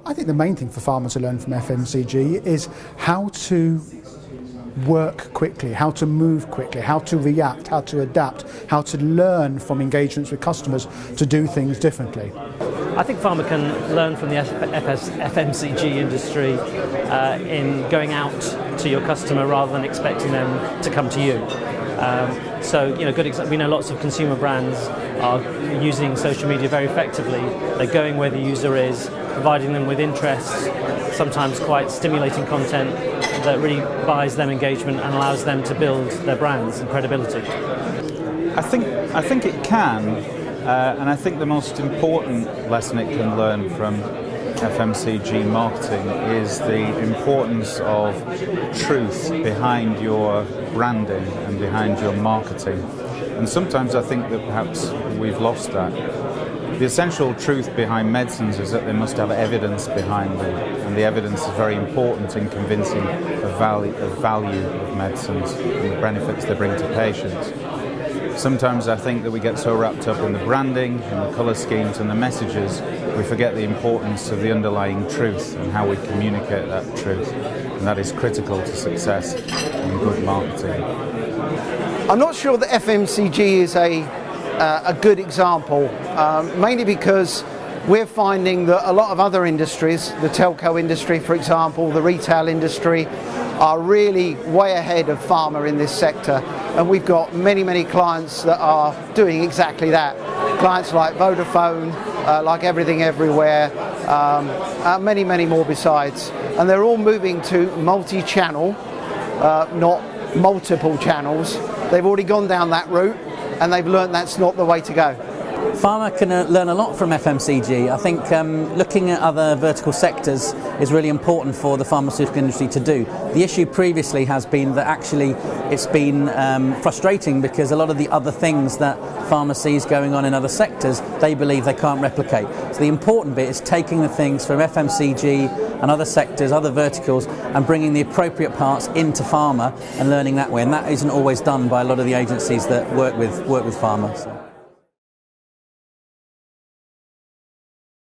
I think the main thing for pharma to learn from FMCG is how to work quickly, how to move quickly, how to react, how to adapt, how to learn from engagements with customers to do things differently. I think pharma can learn from the FMCG industry in going out to your customer rather than expecting them to come to you. We know lots of consumer brands are using social media very effectively. They're going where the user is, providing them with interests, sometimes quite stimulating content that really buys them engagement and allows them to build their brands and credibility. I think it can, and I think the most important lesson it can learn from FMCG marketing is the importance of truth behind your branding and behind your marketing. And sometimes I think that perhaps we've lost that. The essential truth behind medicines is that they must have evidence behind them, and the evidence is very important in convincing the value of medicines and the benefits they bring to patients. Sometimes I think that we get so wrapped up in the branding and the colour schemes and the messages, we forget the importance of the underlying truth and how we communicate that truth, and that is critical to success in good marketing. I'm not sure that FMCG is a good example, mainly because we're finding that a lot of other industries, the telco industry for example, the retail industry, are really way ahead of pharma in this sector, and we've got many clients that are doing exactly that. Clients like Vodafone, like Everything Everywhere, many more besides, and they're all moving to multi-channel, not multiple channels. They've already gone down that route and they've learned that's not the way to go. Pharma can learn a lot from FMCG. I think looking at other vertical sectors is really important for the pharmaceutical industry to do. The issue previously has been that actually it's been frustrating because a lot of the other things that pharma sees going on in other sectors, they believe they can't replicate. So the important bit is taking the things from FMCG and other sectors, other verticals, and bringing the appropriate parts into pharma and learning that way. And that isn't always done by a lot of the agencies that work with pharma. So.